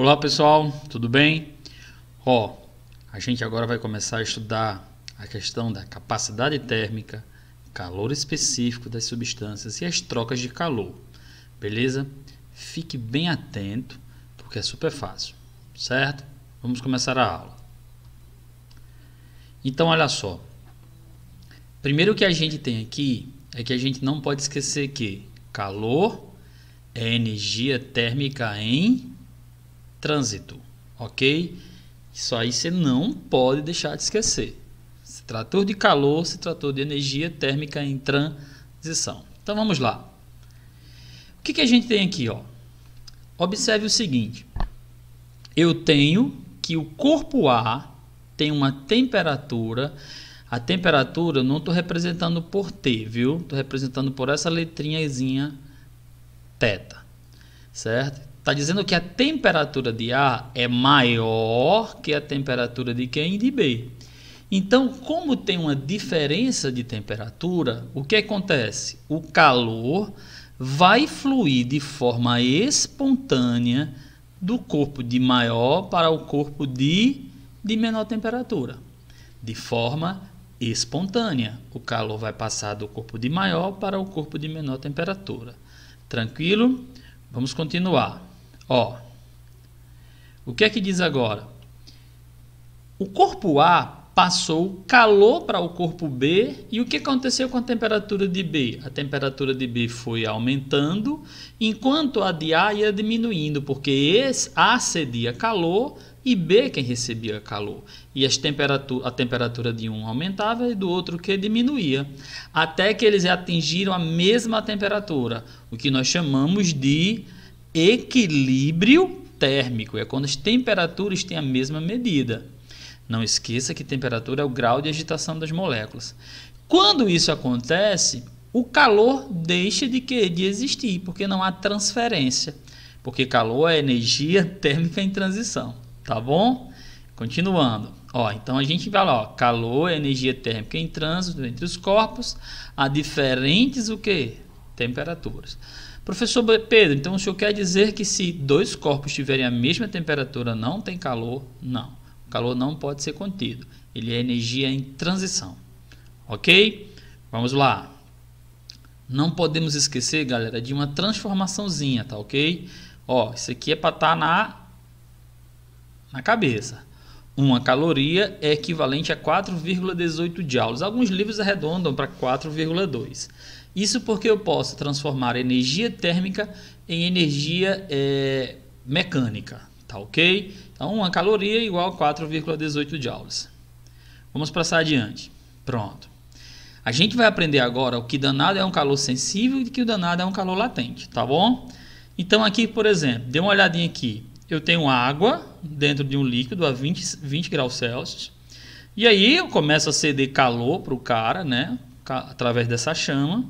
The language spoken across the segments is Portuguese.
Olá pessoal, tudo bem? A gente agora vai começar a estudar a questão da capacidade térmica, calor específico das substâncias e as trocas de calor, beleza? Fique bem atento, porque é super fácil, certo? Vamos começar a aula. Então, olha só. Primeiro que a gente tem aqui é que a gente não pode esquecer que calor é energia térmica em trânsito, ok? Isso aí você não pode deixar de esquecer. Se tratou de calor, se tratou de energia térmica em transição. Então vamos lá. O que a gente tem aqui, ó? Observe o seguinte. Eu tenho que o corpo A tem uma temperatura. A temperatura eu não estou representando por T, viu? Estou representando por essa letrinhazinha θ, certo? Está dizendo que a temperatura de A é maior que a temperatura de quem? De B. Então, como tem uma diferença de temperatura, o que acontece? O calor vai fluir de forma espontânea do corpo de maior para o corpo de menor temperatura. De forma espontânea. O calor vai passar do corpo de maior para o corpo de menor temperatura. Tranquilo? Vamos continuar. O que é que diz agora? O corpo A passou calor para o corpo B e o que aconteceu com a temperatura de B? A temperatura de B foi aumentando, enquanto a de A ia diminuindo, porque A cedia calor e B quem recebia calor. E a temperatura de um aumentava e do outro que diminuía, até que eles atingiram a mesma temperatura, o que nós chamamos de equilíbrio térmico. É quando as temperaturas têm a mesma medida. Não esqueça que temperatura é o grau de agitação das moléculas. Quando isso acontece, o calor deixa de existir, porque não há transferência. Porque calor é energia térmica em transição. Tá bom? Continuando. Então a gente vai lá. Calor é energia térmica em trânsito entre os corpos a diferentes temperaturas. Professor Pedro, então o senhor quer dizer que se dois corpos tiverem a mesma temperatura não tem calor? Não. O calor não pode ser contido. Ele é energia em transição. Ok? Vamos lá. Não podemos esquecer, galera, de uma transformaçãozinha, tá ok? Isso aqui é para estar na cabeça. Uma caloria é equivalente a 4,18 joules. Alguns livros arredondam para 4,2. Isso porque eu posso transformar energia térmica em energia mecânica, tá ok? Então, uma caloria é igual a 4,18 joules. Vamos passar adiante. Pronto. A gente vai aprender agora o que danado é um calor sensível e o que danado é um calor latente, tá bom? Então, aqui, por exemplo, dê uma olhadinha aqui. Eu tenho água dentro de um líquido a 20 graus Celsius. E aí eu começo a ceder calor para o cara, né? Através dessa chama.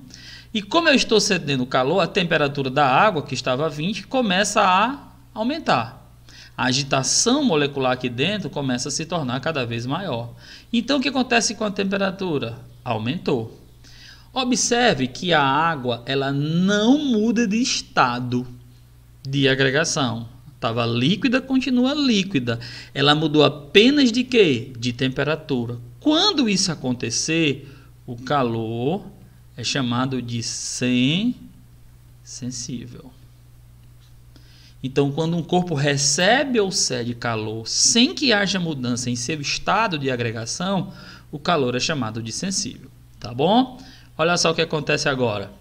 E como eu estou cedendo calor, a temperatura da água, que estava a 20, começa a aumentar. A agitação molecular aqui dentro começa a se tornar cada vez maior. Então, o que acontece com a temperatura? Aumentou. Observe que a água ela não muda de estado de agregação. Estava líquida, continua líquida. Ela mudou apenas de quê? De temperatura. Quando isso acontecer, o calor é chamado de sensível. Então, quando um corpo recebe ou cede calor sem que haja mudança em seu estado de agregação, o calor é chamado de sensível. Tá bom? Olha só o que acontece agora.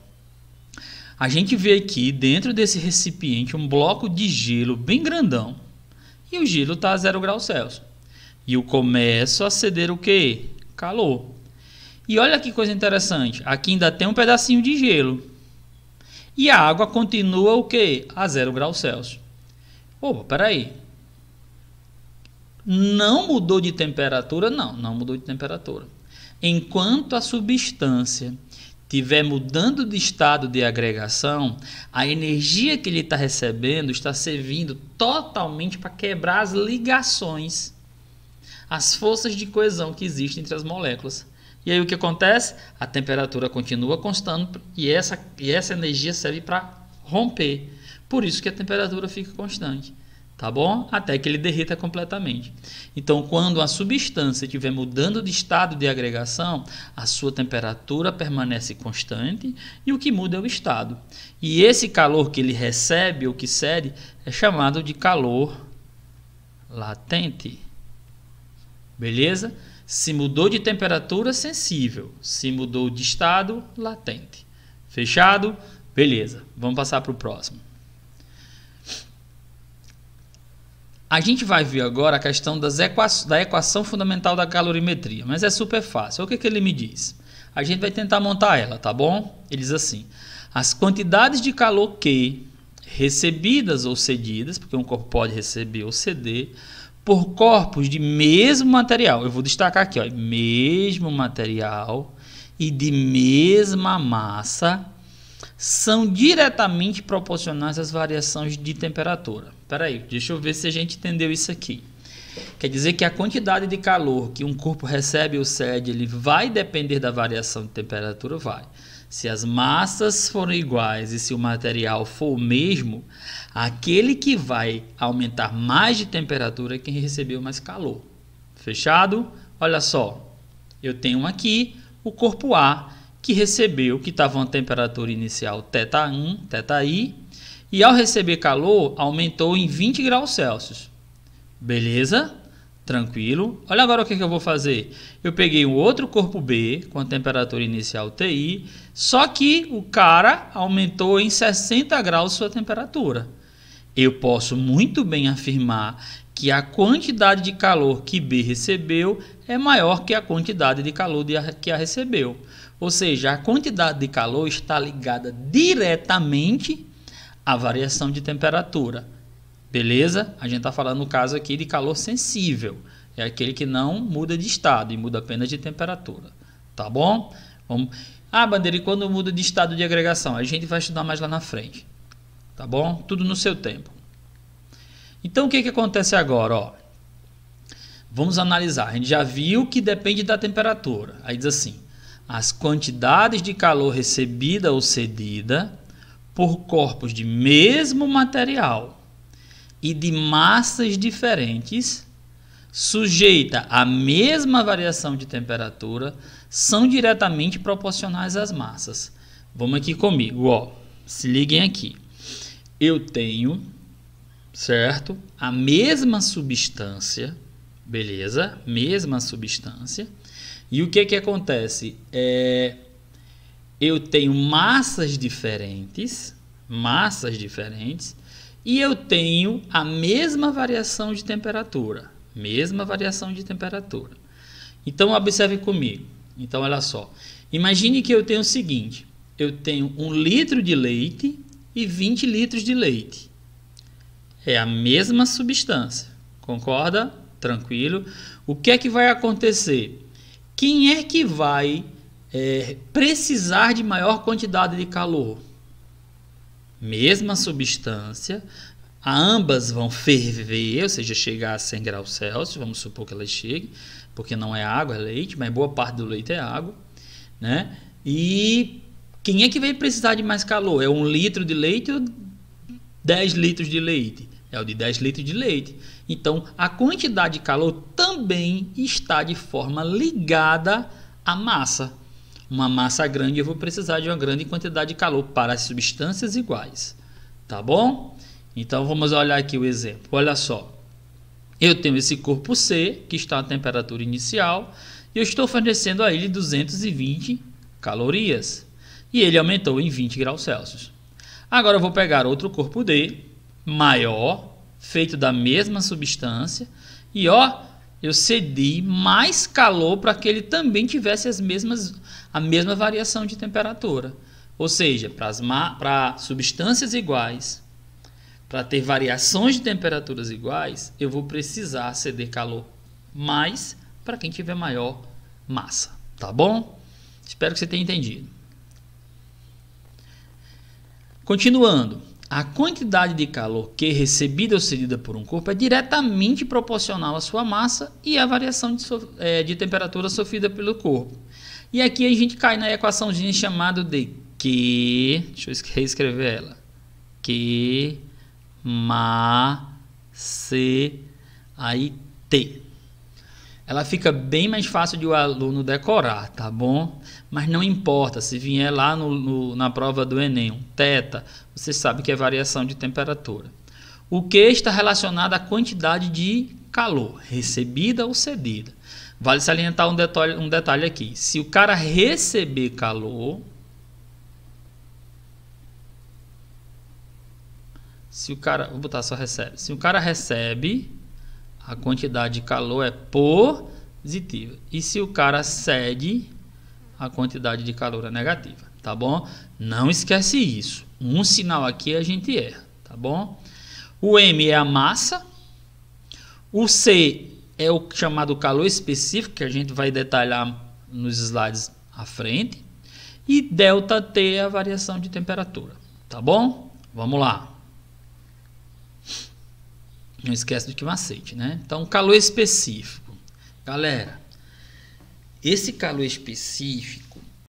A gente vê aqui dentro desse recipiente um bloco de gelo bem grandão. E o gelo está a 0 graus Celsius. E eu começo a ceder o quê? Calor. E olha que coisa interessante. Aqui ainda tem um pedacinho de gelo. E a água continua o quê? A 0 graus Celsius. Peraí. Não mudou de temperatura? Não mudou de temperatura. Enquanto a substância estiver mudando de estado de agregação, a energia que ele está recebendo está servindo totalmente para quebrar as ligações, as forças de coesão que existem entre as moléculas. E aí o que acontece? A temperatura continua constante e essa energia serve para romper. Por isso que a temperatura fica constante. tá bom? Até que ele derreta completamente. Então, quando a substância estiver mudando de estado de agregação, a sua temperatura permanece constante e o que muda é o estado. E esse calor que ele recebe ou que cede é chamado de calor latente. Beleza? Se mudou de temperatura, sensível. Se mudou de estado, latente. Fechado? Beleza. Vamos passar para o próximo. A gente vai ver agora a questão da equação fundamental da calorimetria, mas é super fácil. O que ele me diz? A gente vai tentar montar ela, tá bom? Ele diz assim: as quantidades de calor Q recebidas ou cedidas, porque um corpo pode receber ou ceder, por corpos de mesmo material. Eu vou destacar aqui, ó, mesmo material e de mesma massa, são diretamente proporcionais às variações de temperatura. Espera aí, deixa eu ver se a gente entendeu isso aqui. Quer dizer que a quantidade de calor que um corpo recebe ou cede, ele vai depender da variação de temperatura? Vai. Se as massas forem iguais e se o material for o mesmo, aquele que vai aumentar mais de temperatura é quem recebeu mais calor. Fechado? Olha só, eu tenho aqui o corpo A, que recebeu, que estava uma temperatura inicial θ1, θi, e ao receber calor, aumentou em 20 graus Celsius. Beleza? Tranquilo. Olha agora o que eu vou fazer. Eu peguei um outro corpo B, com a temperatura inicial Ti, só que o cara aumentou em 60 graus sua temperatura. Eu posso muito bem afirmar que a quantidade de calor que B recebeu é maior que a quantidade de calor que A recebeu. Ou seja, a quantidade de calor está ligada diretamente à variação de temperatura. Beleza? A gente está falando no caso aqui de calor sensível. É aquele que não muda de estado e muda apenas de temperatura. Tá bom? Vamos... Ah, Bandeira, e quando muda de estado de agregação? A gente vai estudar mais lá na frente. Tá bom? Tudo no seu tempo. Então, o que acontece agora? Ó, vamos analisar. A gente já viu que depende da temperatura. Aí diz assim: as quantidades de calor recebida ou cedida por corpos de mesmo material e de massas diferentes, sujeita à mesma variação de temperatura, são diretamente proporcionais às massas. Vamos aqui comigo, ó. Se liguem aqui. Eu tenho, certo, a mesma substância, beleza? Mesma substância. E o que acontece? Eu tenho massas diferentes, e eu tenho a mesma variação de temperatura. Então, observe comigo. Então, olha só. Imagine que eu tenho o seguinte. Eu tenho 1 litro de leite e 20 litros de leite. É a mesma substância. Concorda? Tranquilo. O que é que vai acontecer? Quem é que vai precisar de maior quantidade de calor? Mesma substância, ambas vão ferver, ou seja, chegar a 100 graus Celsius, vamos supor que elas cheguem, porque não é água, é leite, mas boa parte do leite é água, né? E quem é que vai precisar de mais calor? É 1 litro de leite ou 10 litros de leite? É o de 10 litros de leite. Então, a quantidade de calor também está de forma ligada à massa. Uma massa grande, eu vou precisar de uma grande quantidade de calor para as substâncias iguais. Tá bom? Então, vamos olhar aqui o exemplo. Olha só. Eu tenho esse corpo C, que está a temperatura inicial, e eu estou fornecendo a ele 220 calorias. E ele aumentou em 20 graus Celsius. Agora, eu vou pegar outro corpo D, maior, feito da mesma substância, e ó, eu cedi mais calor para que ele também tivesse a mesma variação de temperatura. Ou seja, para substâncias iguais, para ter variações de temperaturas iguais, eu vou precisar ceder calor mais para quem tiver maior massa. Tá bom? Espero que você tenha entendido. Continuando. A quantidade de calor que é recebida ou cedida por um corpo é diretamente proporcional à sua massa e à variação de temperatura sofrida pelo corpo. E aqui a gente cai na equaçãozinha chamada de Q, deixa eu reescrever ela, Q massa C, aí T. Ela fica bem mais fácil de o aluno decorar, tá bom? Mas não importa, se vier lá na prova do Enem, um θ, você sabe que é variação de temperatura. O Q está relacionado à quantidade de calor, recebida ou cedida. Vale salientar um detalhe aqui. Se o cara receber calor, vou botar só recebe. Se o cara recebe, a quantidade de calor é positiva. E se o cara cede, a quantidade de calor é negativa, tá bom? Não esquece isso. Um sinal aqui a gente erra, tá bom? O M é a massa. O C é o chamado calor específico, que a gente vai detalhar nos slides à frente. E ΔT é a variação de temperatura, tá bom? Vamos lá. Não esquece do que macete, né? Então, calor específico. Galera, esse calor específico